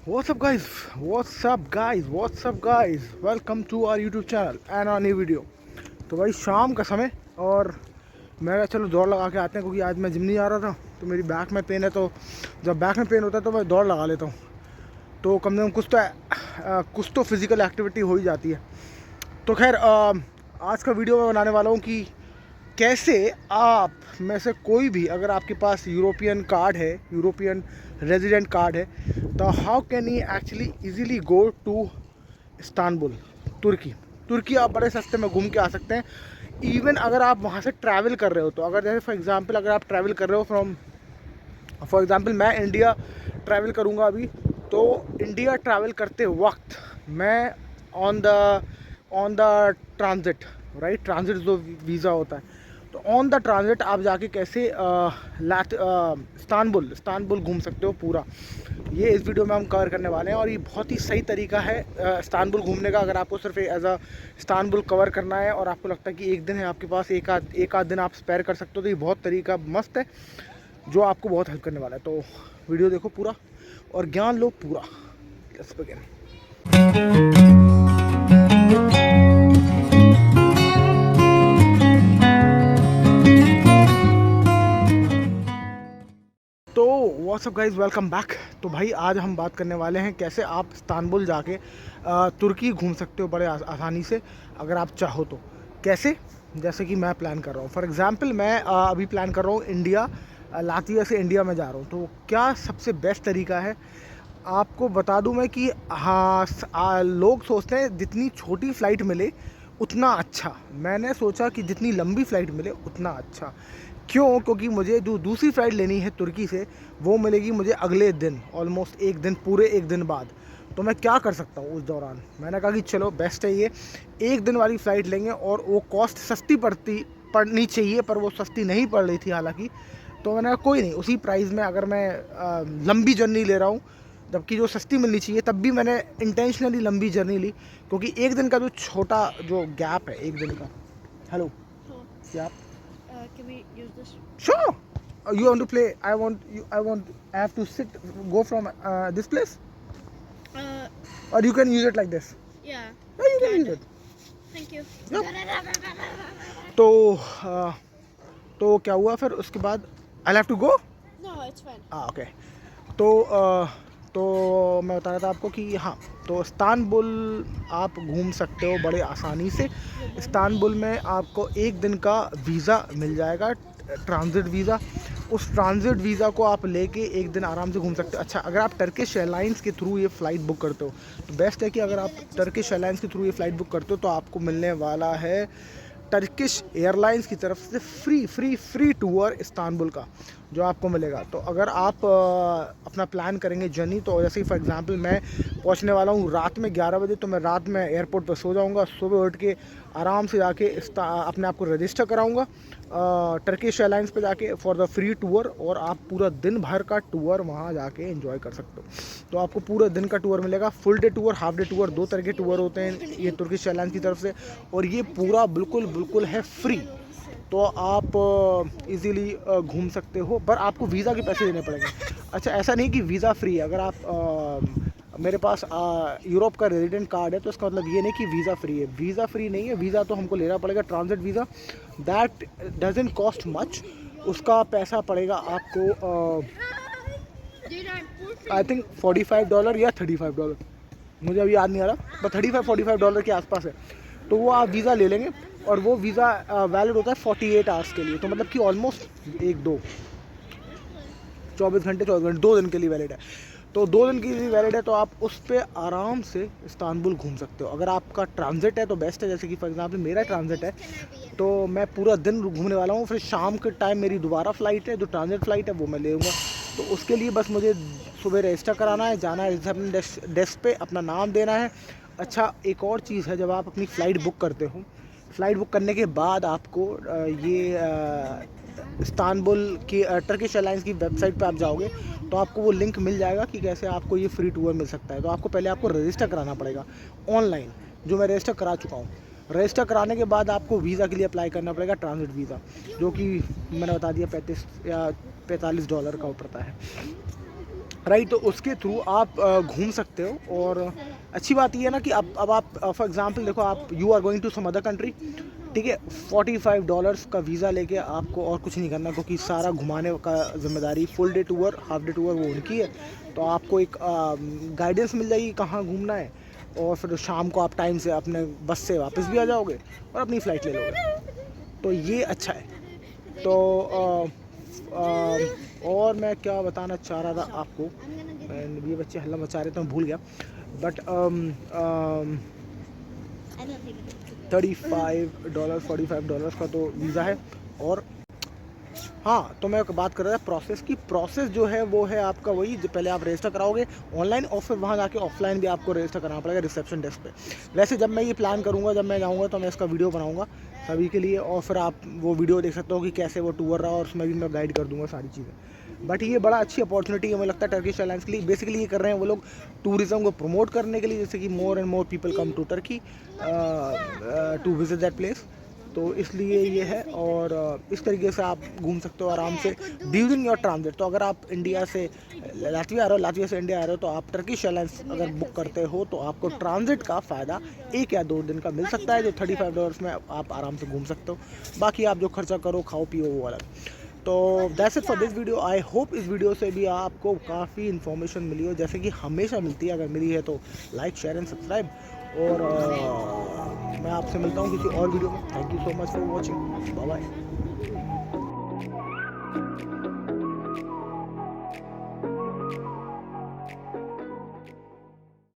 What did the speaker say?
What's up guys? What's up guys? What's up guys? Welcome to our YouTube channel and our new video। तो भाई शाम का समय और मैं कहा चलो दौड़ लगा के आते हैं, क्योंकि आज मैं जिम नहीं आ रहा था तो मेरी बैक में पेन है। तो जब बैक में पेन होता है तो मैं दौड़ लगा लेता हूँ, तो कम से कम कुछ तो फिज़िकल एक्टिविटी हो ही जाती है। तो खैर आज का वीडियो मैं बनाने वाला हूँ कि कैसे आप में से कोई भी, अगर आपके पास यूरोपियन कार्ड है, यूरोपियन रेजिडेंट कार्ड है, तो how can you actually easily go to Istanbul, तुर्की आप बड़े सस्ते में घूम के आ सकते हैं। इवन अगर आप वहाँ से ट्रैवल कर रहे हो, तो अगर जैसे फॉर एग्ज़ाम्पल अगर आप ट्रैवल कर रहे हो फॉर एग्ज़ाम्पल मैं इंडिया ट्रैवल करूँगा अभी, तो इंडिया ट्रैवल करते वक्त मैं on the transit, right, transit जो वीज़ा होता है, तो ऑन द ट्रांजिट आप जाके कैसे इस्तांबुल घूम सकते हो पूरा, ये इस वीडियो में हम कवर करने वाले हैं। और ये बहुत ही सही तरीका है इस्तांबुल घूमने का। अगर आपको सिर्फ एज अ इस्तांबुल कवर करना है और आपको लगता है कि एक दिन है आपके पास, एक आध दिन आप स्पेयर कर सकते हो, तो ये बहुत तरीका मस्त है जो आपको बहुत हेल्प करने वाला है। तो वीडियो देखो पूरा और ज्ञान लो पूरा। Let's begin. तो व्हाट्सअप गाइज, वेलकम बैक। तो भाई आज हम बात करने वाले हैं कैसे आप इस्तांबुल जाके तुर्की घूम सकते हो बड़े आसानी से, अगर आप चाहो तो। कैसे? जैसे कि मैं प्लान कर रहा हूँ, फॉर एग्ज़ाम्पल मैं अभी प्लान कर रहा हूँ इंडिया, लातविया से इंडिया में जा रहा हूँ। तो क्या सबसे बेस्ट तरीका है आपको बता दूं मैं कि हाँ, लोग सोचते हैं जितनी छोटी फ़्लाइट मिले उतना अच्छा। मैंने सोचा कि जितनी लंबी फ़्लाइट मिले उतना अच्छा। क्यों? क्योंकि मुझे जो दूसरी फ़्लाइट लेनी है तुर्की से, वो मिलेगी मुझे अगले दिन, ऑलमोस्ट एक दिन, पूरे एक दिन बाद। तो मैं क्या कर सकता हूँ उस दौरान? मैंने कहा कि चलो बेस्ट है ये, एक दिन वाली फ़्लाइट लेंगे और वो कॉस्ट सस्ती पड़नी चाहिए, पर वो सस्ती नहीं पड़ रही थी हालांकि। तो मैंने कहा कोई नहीं, उसी प्राइस में अगर मैं लंबी जर्नी ले रहा हूँ, जबकि जो सस्ती मिलनी चाहिए, तब भी मैंने इंटेंशनली लंबी जर्नी ली, क्योंकि एक दिन का जो छोटा जो गैप है एक दिन का। हेलो, क्या Can we use this? sure you want to play? I have to go from this place, Uh, or you can use it like this. yeah. Yeah, you can use it. Thank you. Yep. तो क्या हुआ फिर उसके बाद? I'll have to go. No, it's fine. Okay. तो मैं बता रहा था आपको कि हाँ, तो इस्तांबुल आप घूम सकते हो बड़े आसानी से। इस्तांबुल में आपको एक दिन का वीज़ा मिल जाएगा, ट्रांजिट वीज़ा। उस ट्रांजिट वीज़ा को आप लेके एक दिन आराम से घूम सकते हो। अच्छा, अगर आप टर्किश एयरलाइंस के थ्रू ये फ़्लाइट बुक करते हो तो बेस्ट है कि अगर आप टर्किश एयरलाइंस के थ्रू ये फ़्लाइट बुक करते हो तो आपको मिलने वाला है टर्किश एयरलाइंस की तरफ से फ्री टूर इस्तांबुल का, जो आपको मिलेगा। तो अगर आप अपना प्लान करेंगे जर्नी, तो जैसे फॉर एग्जांपल मैं पहुंचने वाला हूं रात में 11 बजे, तो मैं रात में एयरपोर्ट पर सो जाऊंगा, सुबह उठ के आराम से जाके अपने आप को रजिस्टर कराऊंगा टर्किश एयरलाइंस पे जाके फॉर द फ्री टूर, और आप पूरा दिन भर का टूर वहाँ जाके एंजॉय कर सकते हो। तो आपको पूरा दिन का टूर मिलेगा, full day tour, half day tour, दो तरह के टूर होते हैं ये तुर्किश एयरलाइंस की तरफ से, और ये पूरा बिल्कुल है फ्री। तो आप इजीली घूम सकते हो, पर आपको वीज़ा के पैसे देने पड़ेंगे। अच्छा, ऐसा नहीं कि वीज़ा फ्री है। अगर आप मेरे पास यूरोप का रेजिडेंट कार्ड है तो इसका मतलब ये नहीं कि वीज़ा फ्री है। वीज़ा फ्री नहीं है, वीज़ा तो हमको लेना पड़ेगा, transit visa. That doesn't cost much. उसका पैसा पड़ेगा आपको आई थिंक $45 या $35, मुझे अभी याद नहीं आ रहा, बट $35-45 के आसपास है। तो वो आप वीज़ा ले लेंगे, और वो वीज़ा वैलिड होता है 48 आवर्स के लिए। तो मतलब कि ऑलमोस्ट 24 घंटे 2 दिन के लिए वैलिड है। तो 2 दिन की वैलिड है, तो आप उस पर आराम से इस्तांबुल घूम सकते हो। अगर आपका ट्रांजिट है तो बेस्ट है, जैसे कि फॉर एग्जांपल मेरा ट्रांजिट है, तो मैं पूरा दिन घूमने वाला हूँ। फिर शाम के टाइम मेरी दोबारा फ़्लाइट है, जो ट्रांजिट फ़्लाइट है वो मैं ले लूँगा। तो उसके लिए बस मुझे सुबह रजिस्टर कराना है, जाना है रिसेप्शन डेस्क पे, अपना नाम देना है। अच्छा, एक और चीज़ है, जब आप अपनी फ़्लाइट बुक करते हो, फ़्लाइट बुक करने के बाद आपको इस्तांबुल की टर्किश एयरलाइंस की वेबसाइट पे आप जाओगे तो आपको वो लिंक मिल जाएगा कि कैसे आपको ये फ्री टूर मिल सकता है। तो आपको पहले रजिस्टर कराना पड़ेगा ऑनलाइन, जो मैं रजिस्टर करा चुका हूँ। रजिस्टर कराने के बाद आपको वीज़ा के लिए अप्लाई करना पड़ेगा, ट्रांजिट वीज़ा, जो कि मैंने बता दिया $35 या $45 का पड़ता है। राइट। तो उसके थ्रू आप घूम सकते हो। और अच्छी बात ये है ना कि अब आप फॉर एग्जांपल देखो, आप you are going to some other country, ठीक है, $45 का वीज़ा लेके आपको और कुछ नहीं करना, क्योंकि सारा घुमाने का जिम्मेदारी full day tour half day tour वो उनकी है। तो आपको एक गाइडेंस मिल जाएगी कहाँ घूमना है, और फिर शाम को आप टाइम से अपने बस से वापस भी आ जाओगे और अपनी फ़्लाइट ले लोगे। तो ये अच्छा है। तो और मैं क्या बताना चाह रहा था आपको, ये बच्चे हल्ला मचा रहे थे, मैं भूल गया। बट $35 $45 का तो वीज़ा है। और हाँ, तो मैं बात कर रहा था प्रोसेस की। प्रोसेस जो है वो है आपका वही, जो पहले आप रजिस्टर कराओगे ऑनलाइन, और फिर वहाँ जाके ऑफलाइन भी आपको रजिस्टर कराना पड़ेगा रिसेप्शन डेस्क पे। वैसे जब मैं ये प्लान करूँगा, जब मैं जाऊँगा, तो मैं इसका वीडियो बनाऊँगा सभी के लिए, और फिर आप वो वीडियो देख सकते हो कि कैसे वो टूर रहा, और उसमें भी मैं गाइड कर दूँगा सारी चीज़ें। बट ये बड़ा अच्छी अपॉर्चुनिटी है मुझे लगता है टर्किश एयरलाइंस के लिए। बेसिकली ये कर रहे हैं वो लोग टूरिज़्म को प्रमोट करने के लिए, जैसे कि more and more people come to Turkey to visit that place. तो इसलिए ये है। और इस तरीके से आप घूम सकते हो आराम से ड्यूरिंग योर ट्रांजिट। तो अगर आप इंडिया से लातविया आ रहे हो, लातविया से इंडिया आ रहे हो, तो आप टर्किश एयरलाइंस अगर बुक करते हो तो आपको ट्रांजिट का फ़ायदा 1 या 2 दिन का मिल सकता है, जो $35 में आप आराम से घूम सकते हो। बाकी आप जो खर्चा करो, खाओ पियो, वो अलग। तो that's it for this video. I hope इस वीडियो से भी आपको काफ़ी इन्फॉर्मेशन मिली हो, जैसे कि हमेशा मिलती है। अगर मिली है तो लाइक शेयर एंड सब्सक्राइब। और मैं आपसे मिलता हूँ किसी और वीडियो में। Thank you so much for watching. Bye bye.